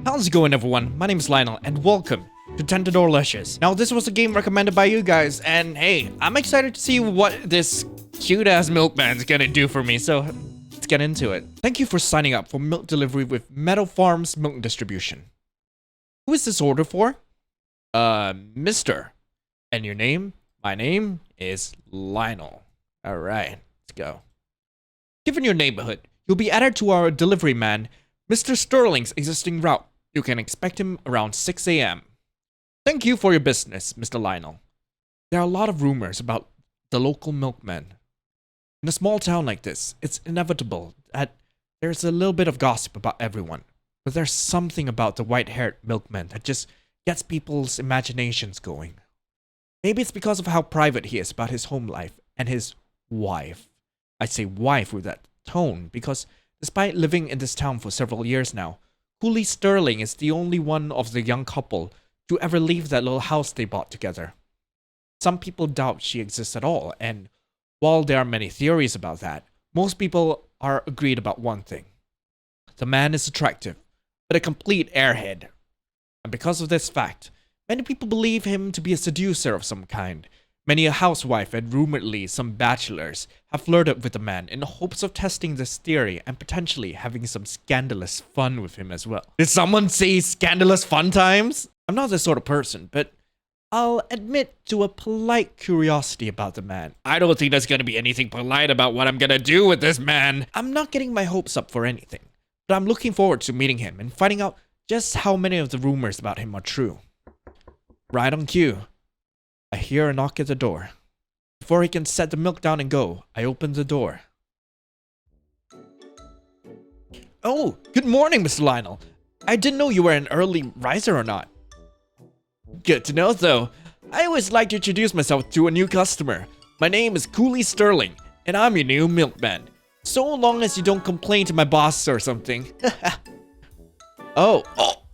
How's it going, everyone? My name is Lionel, and welcome to Tentador Leches. Now, this was a game recommended by you guys, and hey, I'm excited to see what this cute-ass milkman's gonna do for me, so let's get into it. Thank you for signing up for milk delivery with Meadow Farms Milk Distribution. Who is this order for? Mister. And your name? My name is Lionel. Alright, let's go. Given your neighborhood, you'll be added to our delivery man, Mr. Sterling's existing route. You can expect him around 6 a.m. Thank you for your business, Mr. Lionel. There are a lot of rumors about the local milkman. In a small town like this, it's inevitable that there's a little bit of gossip about everyone. But there's something about the white-haired milkman that just gets people's imaginations going. Maybe it's because of how private he is about his home life and his wife. I say wife with that tone because despite living in this town for several years now, Cooley Sterling is the only one of the young couple to ever leave that little house they bought together. Some people doubt she exists at all, and while there are many theories about that, most people are agreed about one thing. The man is attractive, but a complete airhead. And because of this fact, many people believe him to be a seducer of some kind. Many a housewife and rumoredly some bachelors have flirted with the man in the hopes of testing this theory and potentially having some scandalous fun with him as well. Did someone say scandalous fun times? I'm not this sort of person, but I'll admit to a polite curiosity about the man. I don't think there's gonna be anything polite about what I'm gonna do with this man. I'm not getting my hopes up for anything, but I'm looking forward to meeting him and finding out just how many of the rumors about him are true. Right on cue, I hear a knock at the door. Before he can set the milk down and go, I open the door. Oh, good morning, Mr. Lionel. I didn't know you were an early riser or not. Good to know, though. I always like to introduce myself to a new customer. My name is Cooley Sterling, and I'm your new milkman. So long as you don't complain to my boss or something. Oh,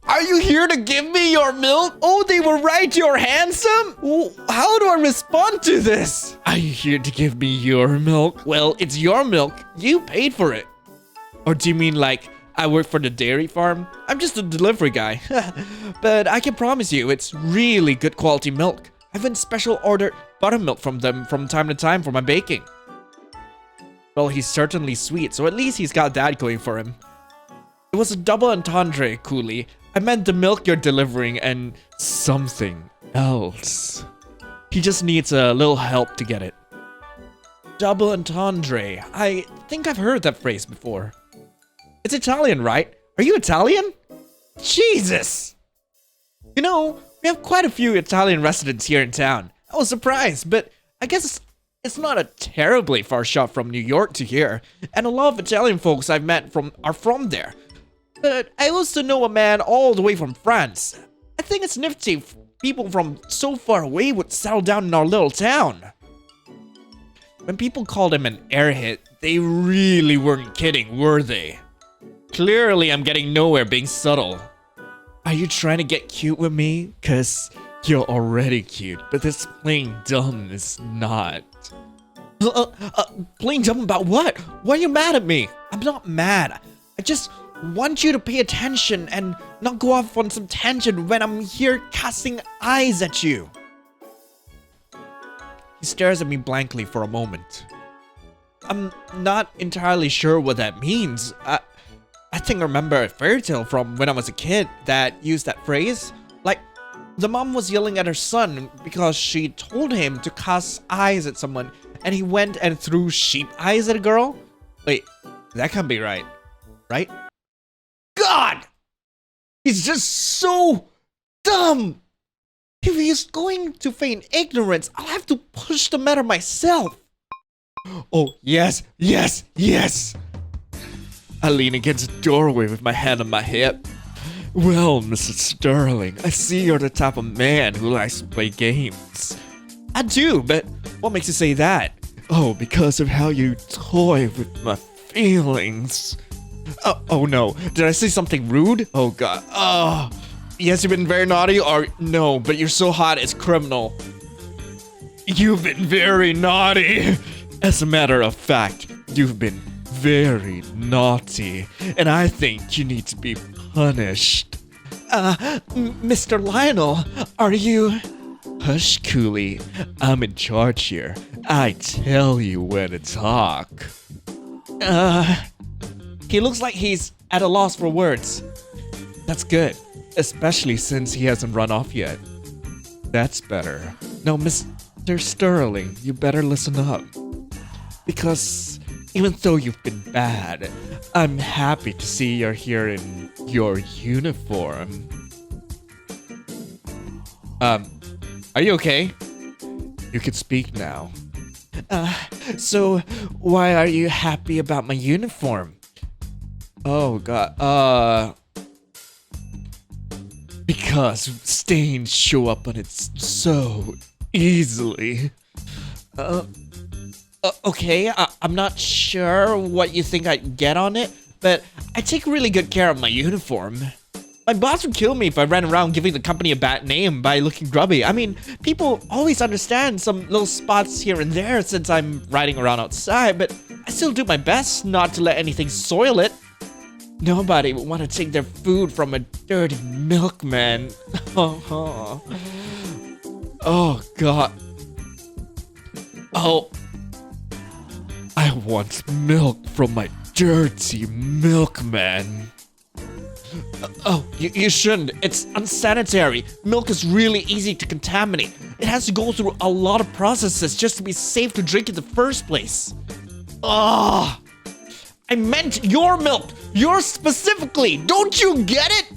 are you here to give me your milk? Oh, they were right, you're handsome? How do I respond to this? Are you here to give me your milk? Well, it's your milk. You paid for it. Or do you mean like I work for the dairy farm? I'm just a delivery guy. But I can promise you, it's really good quality milk. I've been special ordered buttermilk from them from time to time for my baking. Well, he's certainly sweet, so at least he's got that going for him. It was a double entendre, Cooley. I meant the milk you're delivering and something else. He just needs a little help to get it. Double entendre. I think I've heard that phrase before. It's Italian, right? Are you Italian? Jesus! You know, we have quite a few Italian residents here in town. I was surprised, but I guess it's not a terribly far shot from New York to here. And a lot of Italian folks I've met are from there. But I also know a man all the way from France. I think it's nifty if people from so far away would settle down in our little town. When people called him an airhead, they really weren't kidding, were they? Clearly, I'm getting nowhere being subtle. Are you trying to get cute with me? 'Cause you're already cute, but this playing dumb is not. Playing dumb about what? Why are you mad at me? I'm not mad. I just want you to pay attention and not go off on some tangent when I'm here casting eyes at you. He stares at me blankly for a moment. I'm not entirely sure what that means. I think I remember a fairy tale from when I was a kid that used that phrase. Like, the mom was yelling at her son because she told him to cast eyes at someone and he went and threw sheep eyes at a girl. Wait, that can't be right. Right? God! He's just so dumb! If he's going to feign ignorance, I'll have to push the matter myself. Oh, yes, yes, yes! I lean against the doorway with my hand on my hip. Well, Mr. Sterling, I see you're the type of man who likes to play games. I do, but what makes you say that? Oh, because of how you toy with my feelings. Oh no, did I say something rude? Oh god, yes, you've been very naughty, or no, but you're so hot it's criminal. You've been very naughty. As a matter of fact, you've been very naughty, and I think you need to be punished. Mr. Lionel, are you... Hush, Cooley. I'm in charge here. I tell you when to talk. He looks like he's at a loss for words. That's good, especially since he hasn't run off yet. That's better. Now, Mr. Sterling, you better listen up. Because even though you've been bad, I'm happy to see you're here in your uniform. Are you okay? You can speak now. So why are you happy about my uniform? Oh god, because stains show up on it so easily. Okay, I'm not sure what you think I'd get on it, but I take really good care of my uniform. My boss would kill me if I ran around giving the company a bad name by looking grubby. I mean, people always understand some little spots here and there since I'm riding around outside, but I still do my best not to let anything soil it. Nobody would want to take their food from a dirty milkman. Oh god. Oh. I want milk from my dirty milkman. Oh, you shouldn't. It's unsanitary. Milk is really easy to contaminate. It has to go through a lot of processes just to be safe to drink in the first place. Ah, I meant your milk. Yours specifically. Don't you get it?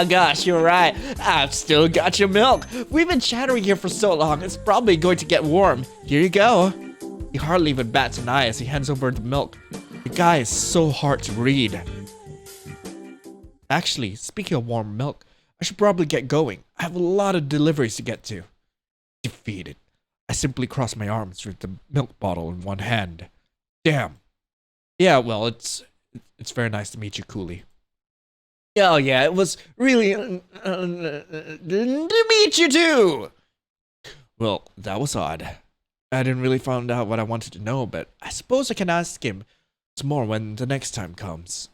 Gosh, you're right. I've still got your milk. We've been chattering here for so long. It's probably going to get warm. Here you go. He hardly even bats an eye as he hands over the milk. The guy is so hard to read. Actually, speaking of warm milk, I should probably get going. I have a lot of deliveries to get to. Defeated. I simply cross my arms with the milk bottle in one hand. Damn. Yeah, well, it's very nice to meet you, Cooley. Oh yeah, it was really to meet you too. Well, that was odd. I didn't really find out what I wanted to know, but I suppose I can ask him some more when the next time comes.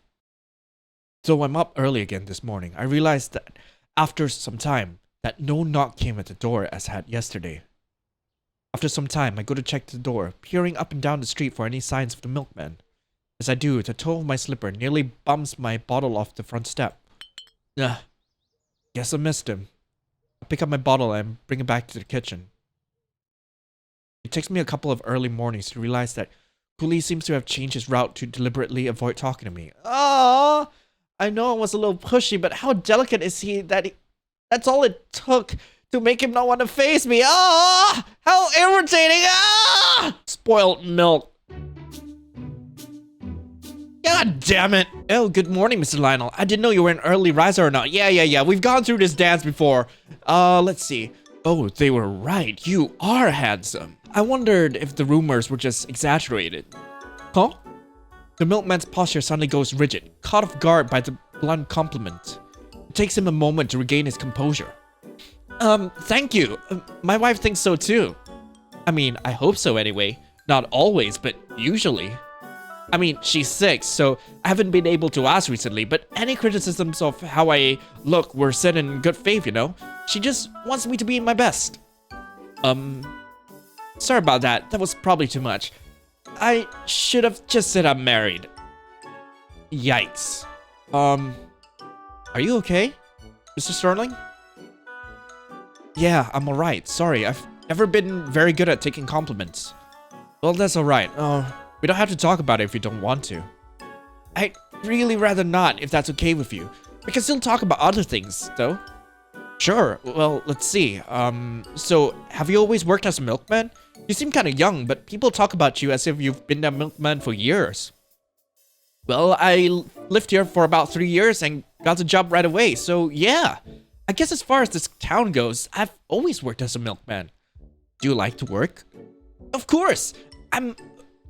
So I'm up early again this morning. I realized that after some time that no knock came at the door as had yesterday. After some time, I go to check the door, peering up and down the street for any signs of the milkman. As I do, the toe of my slipper nearly bumps my bottle off the front step. Guess I missed him. I pick up my bottle and bring it back to the kitchen. It takes me a couple of early mornings to realize that Cooley seems to have changed his route to deliberately avoid talking to me. Oh, I know it was a little pushy, but how delicate is he that that's all it took to make him not want to face me. Oh, how irritating. Ah! Spoiled milk. God damn it. Oh, good morning, Mr. Lionel. I didn't know you were an early riser or not. Yeah. We've gone through this dance before. Let's see. Oh, they were right. You are handsome. I wondered if the rumors were just exaggerated. Huh? The milkman's posture suddenly goes rigid, caught off guard by the blunt compliment. It takes him a moment to regain his composure. Thank you. My wife thinks so too. I mean, I hope so anyway. Not always, but usually. I mean, she's 6, so I haven't been able to ask recently, but any criticisms of how I look were said in good faith, you know? She just wants me to be my best. Sorry about that. That was probably too much. I should have just said I'm married. Yikes. Are you okay, Mr. Sterling? Yeah, I'm alright. Sorry, I've never been very good at taking compliments. Well, that's alright. We don't have to talk about it if you don't want to. I'd really rather not, if that's okay with you. We can still talk about other things, though. Sure, well, let's see. So, have you always worked as a milkman? You seem kind of young, but people talk about you as if you've been a milkman for years. Well, I lived here for about 3 years and got the job right away, so yeah. I guess as far as this town goes, I've always worked as a milkman. Do you like to work? Of course! I'm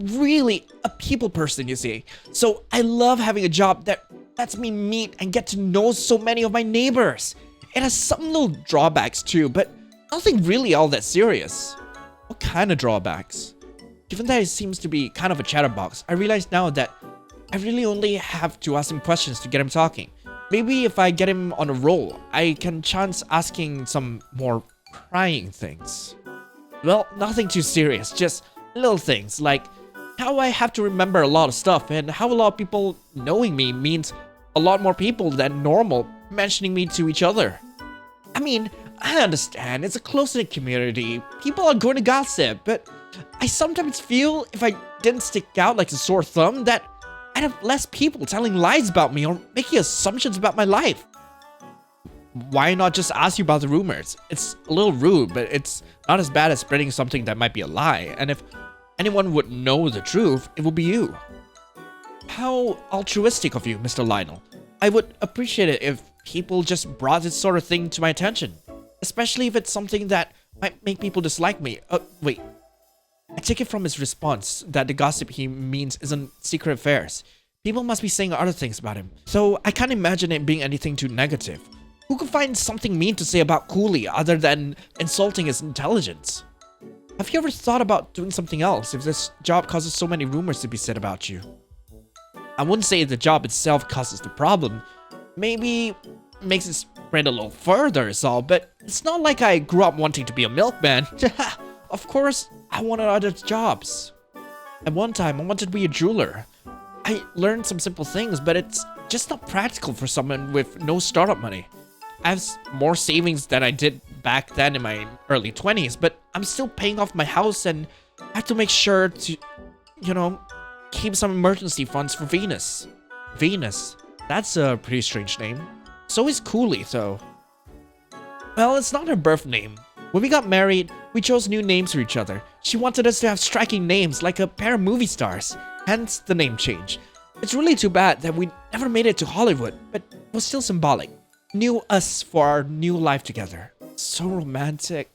really a people person, you see. So I love having a job that lets me meet and get to know so many of my neighbors. It has some little drawbacks too, but nothing really all that serious. What kind of drawbacks? Given that it seems to be kind of a chatterbox, I realize now that I really only have to ask him questions to get him talking. Maybe if I get him on a roll, I can chance asking some more prying things. Well, nothing too serious, just little things like how I have to remember a lot of stuff and how a lot of people knowing me means a lot more people than normal mentioning me to each other. I mean, I understand, it's a close-knit community, people are going to gossip, but I sometimes feel if I didn't stick out like a sore thumb that I'd have less people telling lies about me or making assumptions about my life. Why not just ask you about the rumors? It's a little rude, but it's not as bad as spreading something that might be a lie, and if anyone would know the truth, it would be you. How altruistic of you, Mr. Lionel. I would appreciate it if people just brought this sort of thing to my attention, especially if it's something that might make people dislike me. Wait. I take it from his response that the gossip he means isn't secret affairs. People must be saying other things about him, so I can't imagine it being anything too negative. Who could find something mean to say about Cooley other than insulting his intelligence? Have you ever thought about doing something else if this job causes so many rumors to be said about you? I wouldn't say the job itself causes the problem. Maybe makes it spread a little further is all, but it's not like I grew up wanting to be a milkman. Of course, I wanted other jobs. At one time, I wanted to be a jeweler. I learned some simple things, but it's just not practical for someone with no startup money. I have more savings than I did back then in my early 20s, but I'm still paying off my house and I have to make sure to, keep some emergency funds for Venus. Venus? That's a pretty strange name. So is Cooley, though. Well, it's not her birth name. When we got married, we chose new names for each other. She wanted us to have striking names like a pair of movie stars, hence the name change. It's really too bad that we never made it to Hollywood, but it was still symbolic. Knew us for our new life together. So romantic.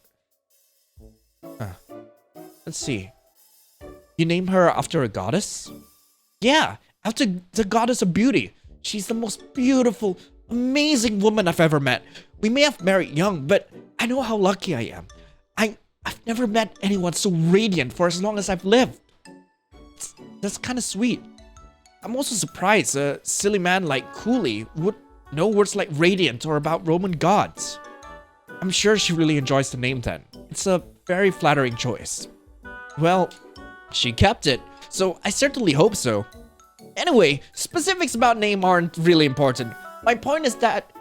Let's see. You name her after a goddess? Yeah, after the goddess of beauty. She's the most beautiful, amazing woman I've ever met. We may have married young, but I know how lucky I am. I've never met anyone so radiant for as long as I've lived. That's kind of sweet. I'm also surprised a silly man like Cooley would know words like radiant or about Roman gods. I'm sure she really enjoys the name then. It's a very flattering choice. Well, she kept it, so I certainly hope so. Anyway, specifics about name aren't really important. My point is that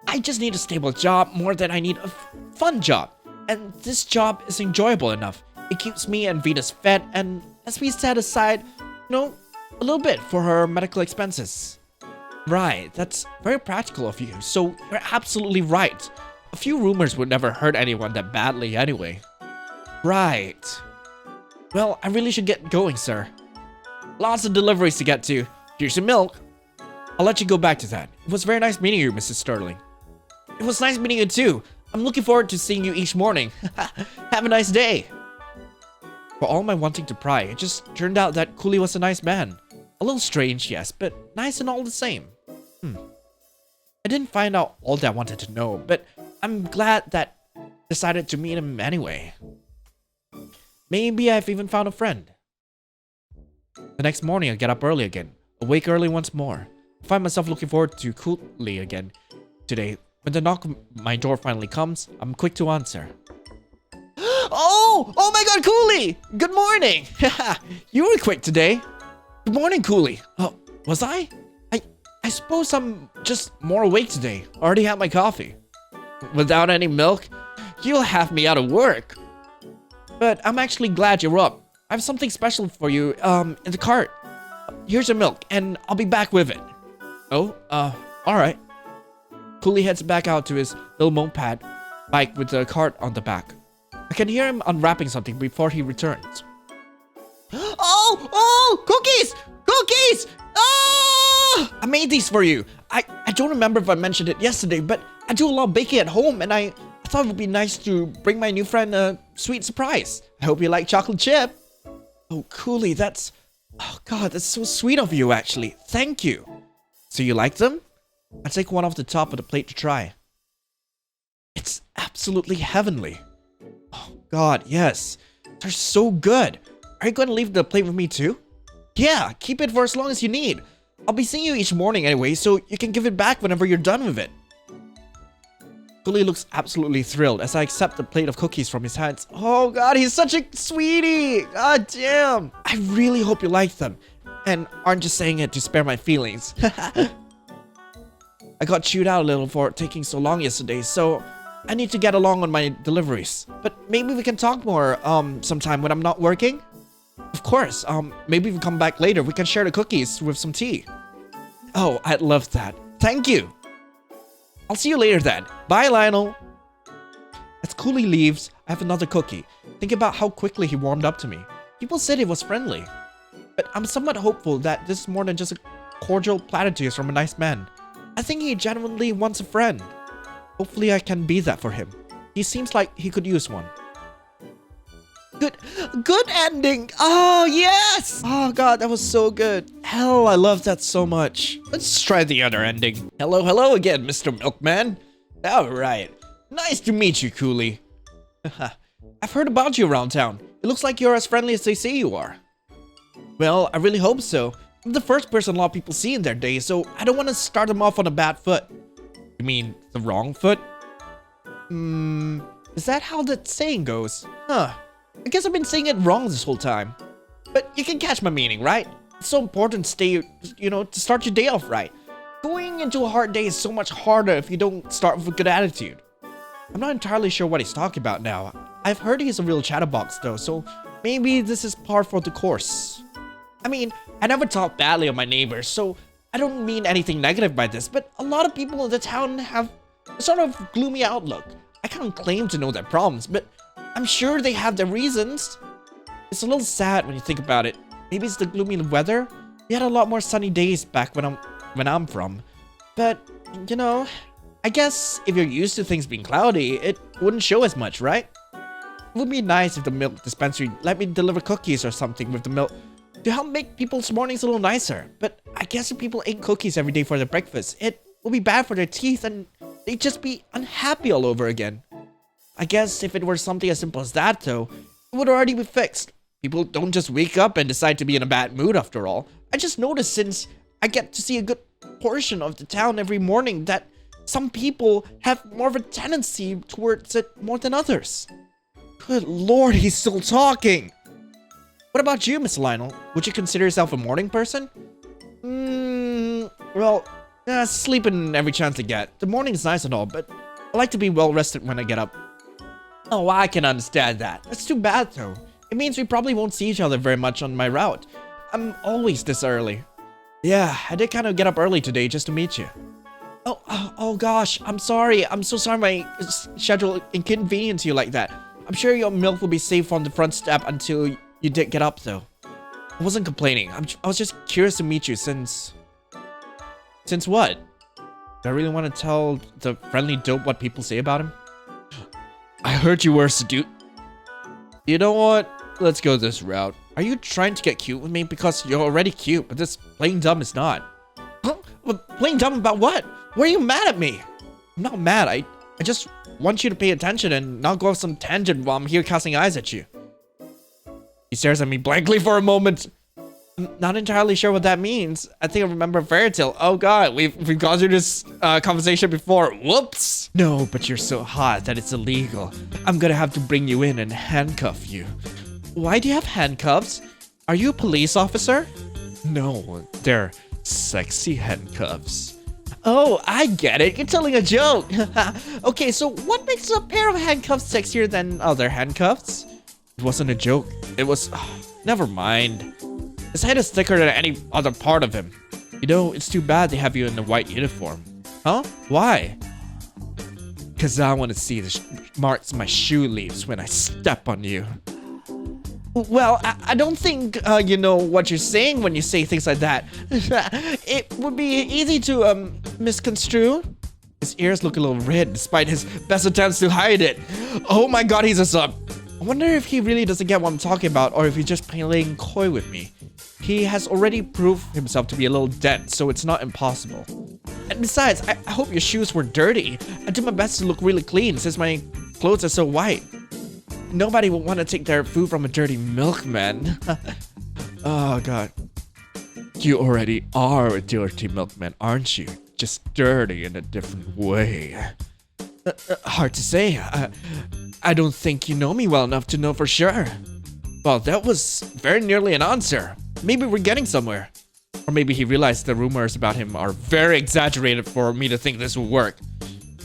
I just need a stable job more than I need a fun job. And this job is enjoyable enough. It keeps me and Venus fed and lets me set aside, a little bit for her medical expenses. Right, that's very practical of you, so you're absolutely right. A few rumors would never hurt anyone that badly anyway. Right. Well, I really should get going, sir. Lots of deliveries to get to. Here's your milk. I'll let you go back to that. It was very nice meeting you, Mrs. Sterling. It was nice meeting you too. I'm looking forward to seeing you each morning. Have a nice day. For all my wanting to pry, it just turned out that Cooley was a nice man. A little strange, yes, but nice and all the same. I didn't find out all that I wanted to know, but I'm glad that I decided to meet him anyway. Maybe I've even found a friend. The next morning, I get up early again, awake early once more. I find myself looking forward to Cooley again today. When the knock on my door finally comes, I'm quick to answer. Oh my god, Cooley! Good morning! You were quick today. Good morning, Cooley. Oh, was I? I suppose I'm just more awake today. Already had my coffee. Without any milk? You'll have me out of work. But I'm actually glad you're up. I have something special for you, in the cart. Here's your milk, and I'll be back with it. Oh, alright. Cooley heads back out to his little moped bike with the cart on the back. I can hear him unwrapping something before he returns. Oh, cookies! Cookies! Ah! I made these for you. I don't remember if I mentioned it yesterday, but I do a lot of baking at home, and I thought it would be nice to bring my new friend a sweet surprise. I hope you like chocolate chip. Oh, Cooley, that's so sweet of you, actually. Thank you. So you like them? I take one off the top of the plate to try. It's absolutely heavenly. Oh, God, yes. They're so good. Are you going to leave the plate with me, too? Yeah, keep it for as long as you need. I'll be seeing you each morning anyway, so you can give it back whenever you're done with it. Cooley looks absolutely thrilled as I accept the plate of cookies from his hands. Oh god, he's such a sweetie! God damn! I really hope you like them, and aren't just saying it to spare my feelings. I got chewed out a little for taking so long yesterday, so I need to get along on my deliveries. But maybe we can talk more, sometime when I'm not working? Of course, maybe if we come back later, we can share the cookies with some tea. Oh, I'd love that. Thank you! I'll see you later then. Bye, Lionel! As Cooley leaves, I have another cookie. Think about how quickly he warmed up to me. People said he was friendly. But I'm somewhat hopeful that this is more than just a cordial platitudes from a nice man. I think he genuinely wants a friend. Hopefully I can be that for him. He seems like he could use one. Good ending! Oh, yes! Oh god, that was so good. Hell, I love that so much. Let's try the other ending. Hello again, Mr. Milkman. Alright. Nice to meet you, Cooley. I've heard about you around town. It looks like you're as friendly as they say you are. Well, I really hope so. I'm the first person a lot of people see in their day, so I don't want to start them off on a bad foot. You mean the wrong foot? Is that how that saying goes? Huh. I guess I've been saying it wrong this whole time. But you can catch my meaning, right? It's so important to stay, to start your day off right. Going into a hard day is so much harder if you don't start with a good attitude. I'm not entirely sure what he's talking about now. I've heard he's a real chatterbox though, so maybe this is par for the course. I mean, I never talk badly of my neighbors, so I don't mean anything negative by this, but a lot of people in the town have a sort of gloomy outlook. I can't claim to know their problems, but I'm sure they have their reasons. It's a little sad when you think about it. Maybe it's the gloomy weather. We had a lot more sunny days back when I'm from. But, I guess if you're used to things being cloudy, it wouldn't show as much, right? It would be nice if the milk dispensary let me deliver cookies or something with the milk to help make people's mornings a little nicer. But I guess if people ate cookies every day for their breakfast, it would be bad for their teeth and they'd just be unhappy all over again. I guess if it were something as simple as that though, it would already be fixed. People don't just wake up and decide to be in a bad mood after all. I just noticed since I get to see a good portion of the town every morning that some people have more of a tendency towards it more than others. Good lord, he's still talking! What about you, Miss Lionel? Would you consider yourself a morning person? Well, sleeping every chance I get. The morning's nice and all, but I like to be well rested when I get up. Oh, I can understand that. That's too bad though. It means we probably won't see each other very much on my route. I'm always this early. Yeah, I did kind of get up early today just to meet you. Oh gosh, I'm sorry. I'm so sorry my schedule inconvenienced you like that. I'm sure your milk will be safe on the front step until you did get up though. I wasn't complaining. I was just curious to meet you since what? Do I really want to tell the friendly dope what people say about him? I heard you were seduced. You know what? Let's go this route. Are you trying to get cute with me? Because you're already cute, but this playing dumb is not. Huh? Playing dumb about what? Why are you mad at me? I'm not mad. I just want you to pay attention and not go off some tangent while I'm here casting eyes at you. He stares at me blankly for a moment. I'm not entirely sure what that means. I think I remember a fairy tale. Oh god, we've gone through this conversation before. Whoops. No, but you're so hot that it's illegal. I'm gonna have to bring you in and handcuff you. Why do you have handcuffs? Are you a police officer? No, they're sexy handcuffs. Oh, I get it. You're telling a joke. Okay, so what makes a pair of handcuffs sexier than other handcuffs? It wasn't a joke. It was... never mind. His head is thicker than any other part of him. You know, it's too bad they have you in the white uniform. Huh? Why? Because I want to see the marks my shoe leaves when I step on you. Well, I don't think you know what you're saying when you say things like that. It would be easy to misconstrue. His ears look a little red despite his best attempts to hide it. Oh my god, he's a sub. I wonder if he really doesn't get what I'm talking about or if he's just playing coy with me. He has already proved himself to be a little dense, so it's not impossible. And besides, I hope your shoes were dirty. I do my best to look really clean since my clothes are so white. Nobody would want to take their food from a dirty milkman. Oh god. You already are a dirty milkman, aren't you? Just dirty in a different way. Hard to say. I don't think you know me well enough to know for sure. Well, that was very nearly an answer. Maybe we're getting somewhere. Or maybe he realized the rumors about him are very exaggerated for me to think this will work.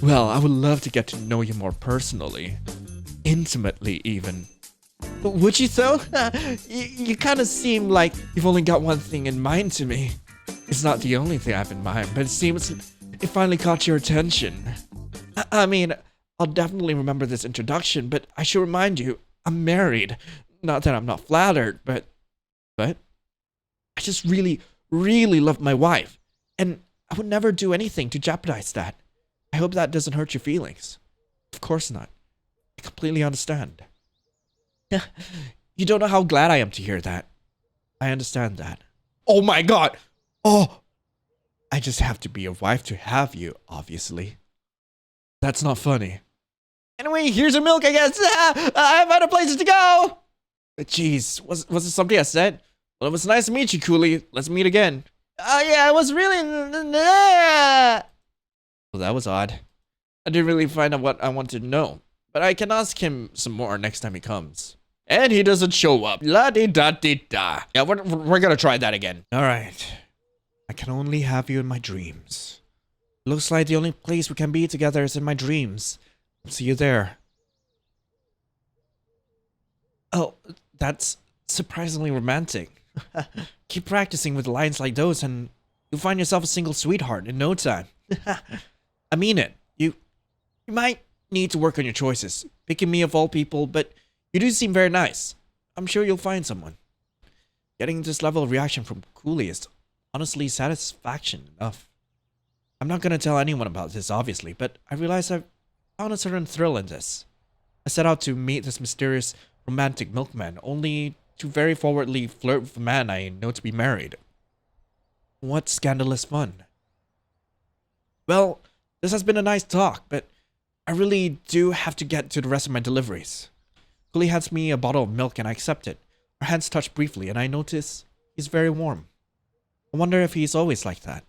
Well, I would love to get to know you more personally. Intimately, even. But would you though? You kind of seem like you've only got one thing in mind to me. It's not the only thing I have in mind, but it seems it finally caught your attention. I mean, I'll definitely remember this introduction, but I should remind you, I'm married. Not that I'm not flattered, but I just really love my wife, and I would never do anything to jeopardize that. I hope that doesn't hurt your feelings. Of course not. I completely understand. You don't know how glad I am to hear that. I understand that. Oh my god! Oh! I just have to be your wife to have you, obviously. That's not funny. Anyway, here's your milk, I guess. I have other places to go! Jeez, was it something I said? Well, it was nice to meet you, Cooley. Let's meet again. Oh yeah, it was really... Well, that was odd. I didn't really find out what I wanted to know. But I can ask him some more next time he comes. And he doesn't show up. La-di-da-di-da. Yeah, we're gonna try that again. Alright. I can only have you in my dreams. Looks like the only place we can be together is in my dreams. I'll see you there. Oh, that's surprisingly romantic. Keep practicing with lines like those and you'll find yourself a single sweetheart in no time. I mean it. You might need to work on your choices, picking me of all people, but you do seem very nice. I'm sure you'll find someone. Getting this level of reaction from Cooley is honestly satisfaction enough. I'm not gonna tell anyone about this, obviously, but I realize I've found a certain thrill in this. I set out to meet this mysterious romantic milkman, only to very forwardly flirt with a man I know to be married. What scandalous fun. Well, this has been a nice talk, but I really do have to get to the rest of my deliveries. Cooley hands me a bottle of milk and I accept it. Our hands touch briefly and I notice he's very warm. I wonder if he's always like that.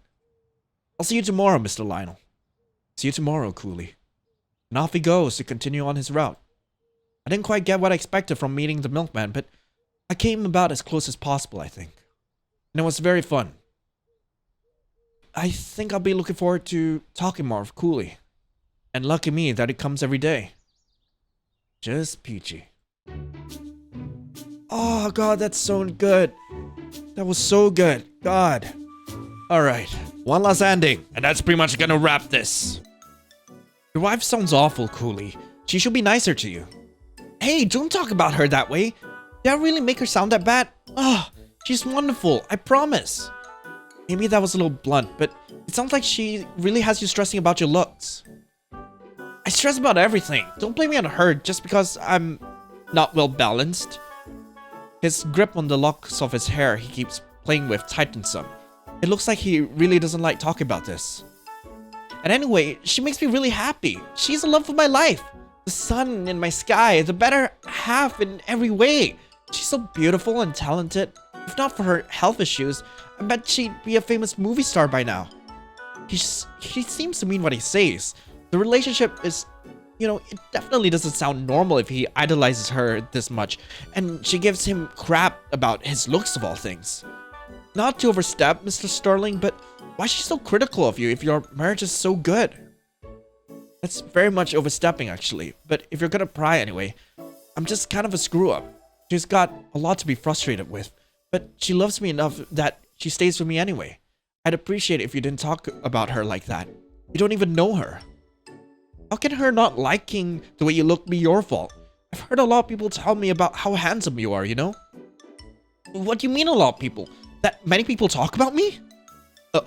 I'll see you tomorrow, Mr. Lionel. See you tomorrow, Cooley. And off he goes to continue on his route. I didn't quite get what I expected from meeting the milkman, but I came about as close as possible, I think. And it was very fun. I think I'll be looking forward to talking more with Cooley. And lucky me that it comes every day. Just peachy. Oh god, that's so good. That was so good. God. Alright, one last ending, and that's pretty much gonna wrap this. Your wife sounds awful, Cooley. She should be nicer to you. Hey, don't talk about her that way. Did I really make her sound that bad? Oh, she's wonderful, I promise. Maybe that was a little blunt, but it sounds like she really has you stressing about your looks. I stress about everything. Don't blame me on her just because I'm not well balanced. His grip on the locks of his hair he keeps playing with tightens some. It looks like he really doesn't like talking about this. And anyway, she makes me really happy. She's the love of my life. The sun in my sky, the better half in every way. She's so beautiful and talented. If not for her health issues, I bet she'd be a famous movie star by now. He seems to mean what he says. The relationship is, you know, it definitely doesn't sound normal if he idolizes her this much, and she gives him crap about his looks of all things. Not to overstep, Mr. Sterling, but why is she so critical of you if your marriage is so good? That's very much overstepping, actually, but if you're gonna pry anyway, I'm just kind of a screw-up. She's got a lot to be frustrated with, but she loves me enough that she stays with me anyway. I'd appreciate it if you didn't talk about her like that. You don't even know her. How can her not liking the way you look be your fault? I've heard a lot of people tell me about how handsome you are, you know? What do you mean a lot of people? That many people talk about me?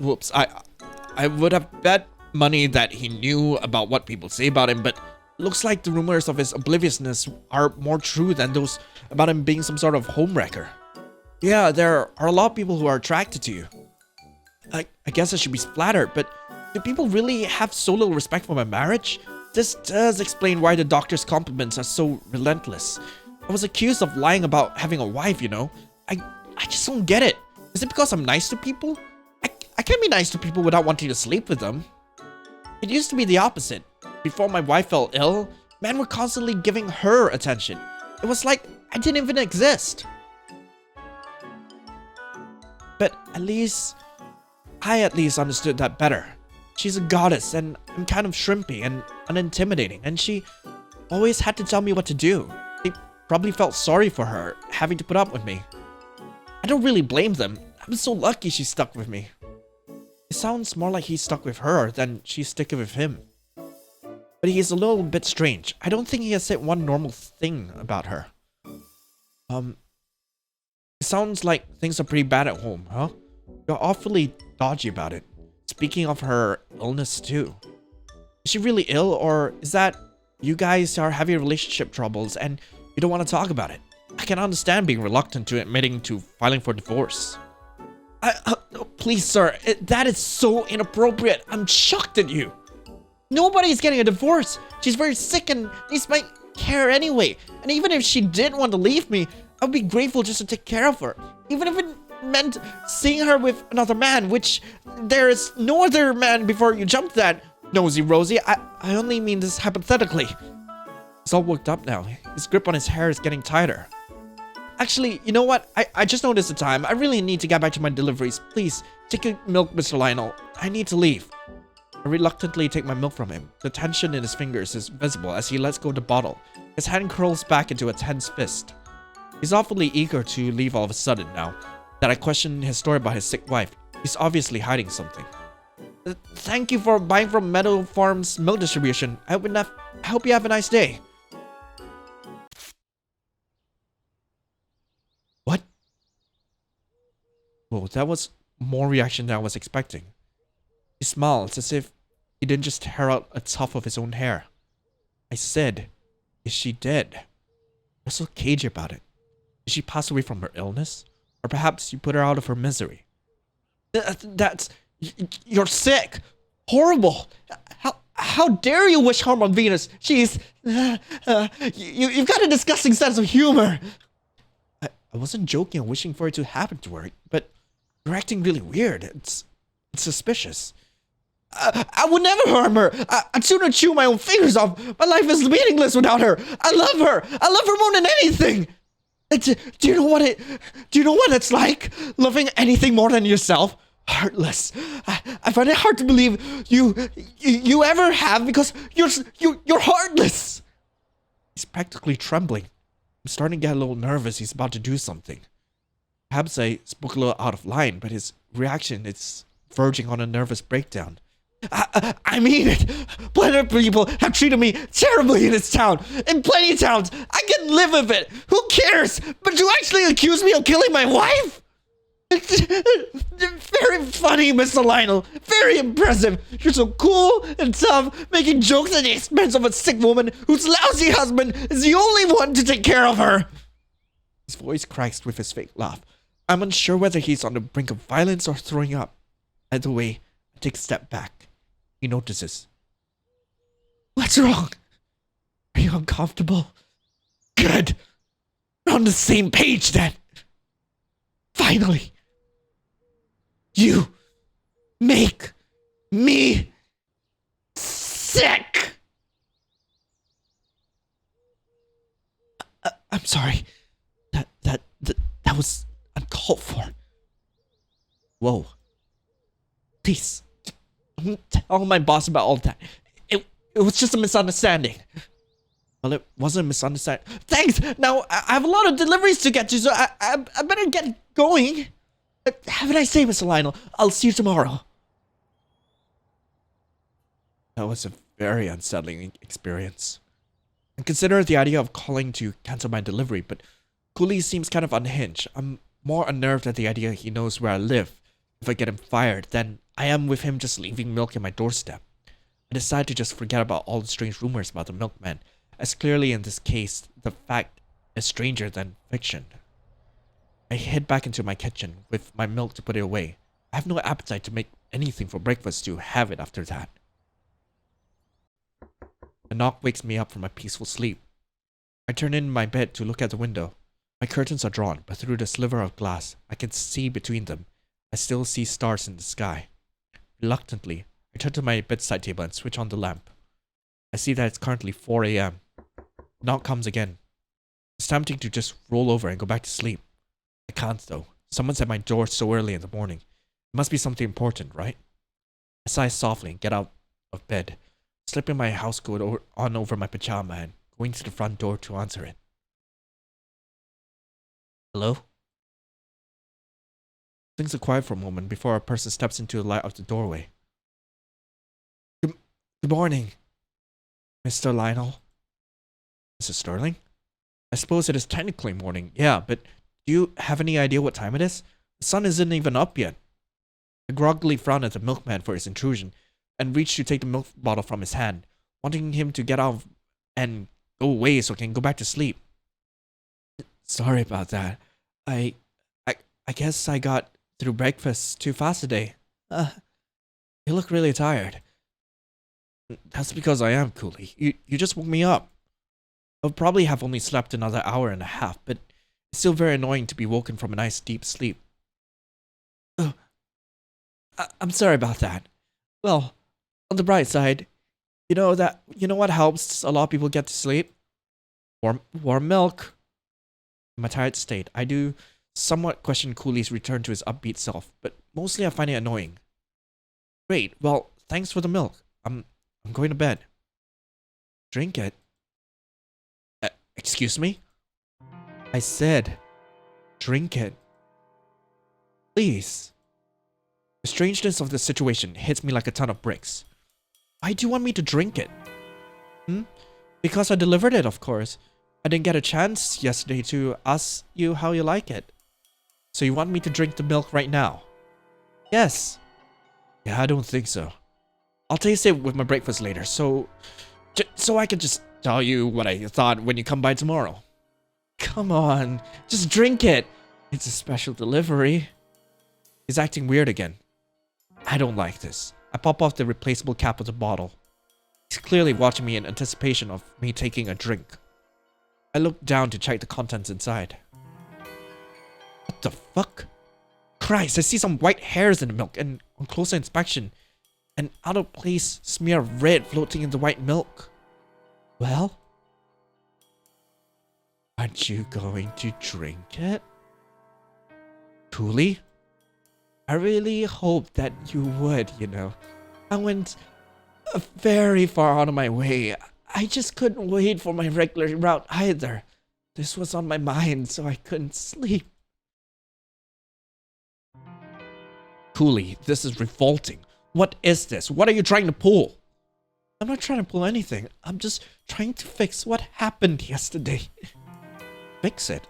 Whoops, I would have bet money that he knew about what people say about him, but looks like the rumors of his obliviousness are more true than those about him being some sort of homewrecker. Yeah, there are a lot of people who are attracted to you. I guess I should be flattered, but do people really have so little respect for my marriage? This does explain why the doctor's compliments are so relentless. I was accused of lying about having a wife, you know? I just don't get it. Is it because I'm nice to people? I can't be nice to people without wanting to sleep with them. It used to be the opposite. Before my wife fell ill, men were constantly giving her attention. It was like I didn't even exist. But I at least understood that better. She's a goddess, and I'm kind of shrimpy and unintimidating, and she always had to tell me what to do. They probably felt sorry for her, having to put up with me. I don't really blame them. I'm so lucky she stuck with me. It sounds more like he's stuck with her than she's sticking with him. But he's a little bit strange. I don't think he has said one normal thing about her. It sounds like things are pretty bad at home, huh? You're awfully dodgy about it. Speaking of her illness too. Is she really ill, or is that you guys are having relationship troubles and you don't want to talk about it? I can understand being reluctant to admitting to filing for divorce. Please, sir, that is so inappropriate. I'm shocked at you. Nobody's getting a divorce. She's very sick and needs my care anyway. And even if she did want to leave me, I'd be grateful just to take care of her. Even if it meant seeing her with another man, which there is no other man before you jumped that, nosy Rosie. I only mean this hypothetically. He's all worked up now. His grip on his hair is getting tighter. Actually, you know what? I just noticed the time. I really need to get back to my deliveries. Please, take your milk, Mr. Lionel. I need to leave. I reluctantly take my milk from him. The tension in his fingers is visible as he lets go of the bottle. His hand curls back into a tense fist. He's awfully eager to leave all of a sudden now that I question his story about his sick wife. He's obviously hiding something. Thank you for buying from Meadow Farms milk distribution. I hope you have a nice day. What? Whoa, that was more reaction than I was expecting. He smiles as if he didn't just tear out a tuft of his own hair. I said, is she dead? You're so cagey about it. Did she pass away from her illness? Or perhaps you put her out of her misery? You're sick. Horrible. How dare you wish harm on Venus? She's... you've got a disgusting sense of humor. I wasn't joking or wishing for it to happen to her, but you're acting really weird. It's suspicious. I would never harm her. I'd sooner chew my own fingers off. My life is meaningless without her. I love her. I love her more than anything. Do you know what it's like? Loving anything more than yourself? Heartless. I find it hard to believe you ever have, because you're heartless. He's practically trembling. I'm starting to get a little nervous. He's about to do something. Perhaps I spoke a little out of line, but his reaction is verging on a nervous breakdown. I mean it. Plenty of people have treated me terribly in this town. In plenty of towns. I can live with it. Who cares? But to actually accuse me of killing my wife? Very funny, Mr. Lionel. Very impressive. You're so cool and tough, making jokes at the expense of a sick woman whose lousy husband is the only one to take care of her. His voice cracks with his fake laugh. I'm unsure whether he's on the brink of violence or throwing up. Either way, I take a step back. He notices. What's wrong? Are you uncomfortable? Good. We're on the same page then. Finally. You make me sick. I'm sorry. That was uncalled for. Whoa. Please, don't tell my boss about all that. It was just a misunderstanding. Well, it wasn't a misunderstanding. Thanks! Now, I have a lot of deliveries to get to, so I better get going. Have a nice day, Mr. Lionel. I'll see you tomorrow. That was a very unsettling experience. I consider the idea of calling to cancel my delivery, but Cooley seems kind of unhinged. I'm more unnerved at the idea he knows where I live. If I get him fired, then I am with him just leaving milk at my doorstep. I decide to just forget about all the strange rumors about the milkman, as clearly in this case, the fact is stranger than fiction. I head back into my kitchen with my milk to put it away. I have no appetite to make anything for breakfast to have it after that. A knock wakes me up from my peaceful sleep. I turn in my bed to look at the window. My curtains are drawn, but through the sliver of glass, I can see between them. I still see stars in the sky. Reluctantly, I turn to my bedside table and switch on the lamp. I see that it's currently 4 a.m. Knock comes again. It's tempting to just roll over and go back to sleep. I can't though. Someone's at my door so early in the morning. It must be something important, right? I sigh softly and get out of bed, slipping my housecoat on over my pajama and going to the front door to answer it. Hello? Things are quiet for a moment before a person steps into the light of the doorway. Good morning, Mr. Lionel. Mrs. Sterling? I suppose it is technically morning, yeah, but do you have any idea what time it is? The sun isn't even up yet. I groggily frowned at the milkman for his intrusion and reached to take the milk bottle from his hand, wanting him to get out and go away so I can go back to sleep. Sorry about that. I guess I got through breakfast too fast today. You look really tired. That's because I am, Cooley. You just woke me up. I'll probably have only slept another hour and a half, but it's still very annoying to be woken from a nice deep sleep. Oh, I'm sorry about that. Well, on the bright side, you know what helps a lot of people get to sleep? Warm milk. In my tired state, I do somewhat question Cooley's return to his upbeat self, but mostly I find it annoying. Great, well, thanks for the milk. I'm going to bed. Drink it. Excuse me? I said, drink it. Please. The strangeness of the situation hits me like a ton of bricks. Why do you want me to drink it? Because I delivered it, of course. I didn't get a chance yesterday to ask you how you like it. So you want me to drink the milk right now? Yes. Yeah, I don't think so. I'll taste it with my breakfast later, so I can just tell you what I thought when you come by tomorrow. Come on, just drink it. It's a special delivery. He's acting weird again. I don't like this. I pop off the replaceable cap of the bottle. He's clearly watching me in anticipation of me taking a drink. I look down to check the contents inside. What the fuck? Christ, I see some white hairs in the milk, and on closer inspection, an out of place smear of red floating in the white milk. Well? Aren't you going to drink it? Cooley? I really hoped that you would, you know. I went very far out of my way. I just couldn't wait for my regular route either. This was on my mind, so I couldn't sleep. Cooley, this is revolting. What is this? What are you trying to pull? I'm not trying to pull anything. I'm just trying to fix what happened yesterday. Fix it?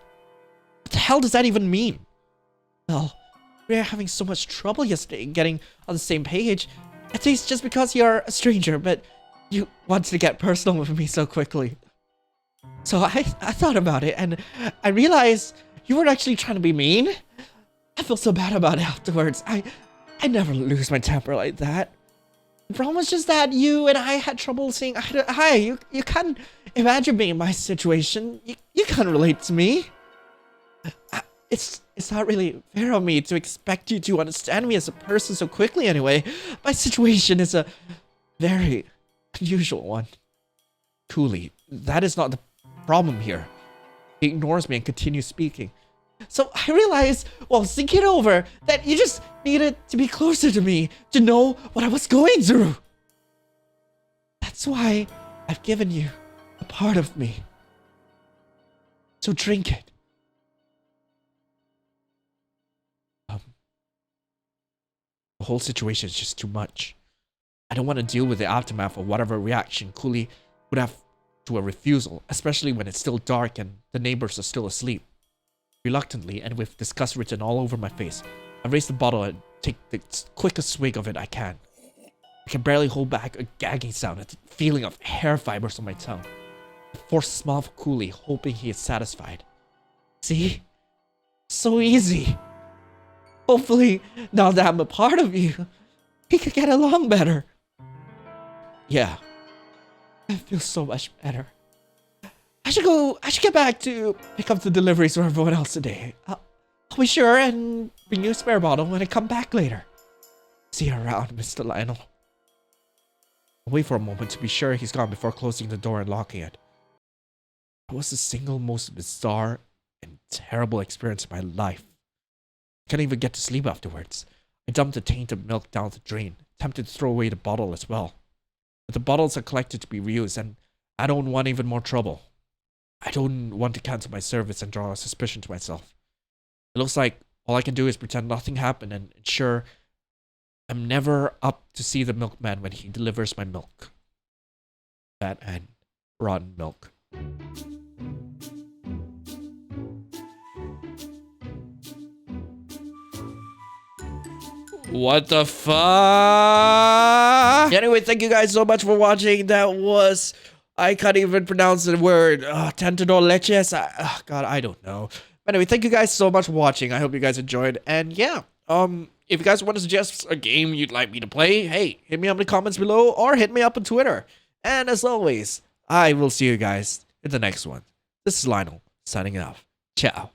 What the hell does that even mean? Well, we were having so much trouble yesterday getting on the same page. I think it's just because you're a stranger, but you wanted to get personal with me so quickly. So I thought about it, and I realized you weren't actually trying to be mean. I feel so bad about it afterwards. I never lose my temper like that. The problem was just that you and I had trouble saying hi. You can't imagine me in my situation. You can't relate to me. It's not really fair of me to expect you to understand me as a person so quickly anyway. My situation is a very unusual one. Cooley, that is not the problem here. He ignores me and continues speaking. So I realized, while thinking it over, that you just needed to be closer to me to know what I was going through. That's why I've given you a part of me. So drink it. The whole situation is just too much. I don't want to deal with the aftermath of whatever reaction Cooley would have to a refusal, especially when it's still dark and the neighbors are still asleep. Reluctantly, and with disgust written all over my face, I raise the bottle and take the quickest swig of it I can. I can barely hold back a gagging sound at the feeling of hair fibers on my tongue. I force a smile for Cooley, hoping he is satisfied. See? So easy. Hopefully, now that I'm a part of you, we could get along better. Yeah. I feel so much better. I should go. I should get back to pick up the deliveries for everyone else today. I'll be sure and bring you a spare bottle when I come back later. See you around, Mr. Lionel. I'll wait for a moment to be sure he's gone before closing the door and locking it. It was the single most bizarre and terrible experience of my life. I couldn't even get to sleep afterwards. I dumped the tainted milk down the drain, tempted to throw away the bottle as well. But the bottles are collected to be reused, and I don't want even more trouble. I don't want to cancel my service and draw suspicion to myself. It looks like all I can do is pretend nothing happened and ensure I'm never up to see the milkman when he delivers my milk. That and rotten milk. What the fuck? Anyway, thank you guys so much for watching. That was... I can't even pronounce the word. Tentador Leches. God, I don't know. But anyway, thank you guys so much for watching. I hope you guys enjoyed. And yeah, if you guys want to suggest a game you'd like me to play, hey, hit me up in the comments below or hit me up on Twitter. And as always, I will see you guys in the next one. This is Lionel, signing off. Ciao.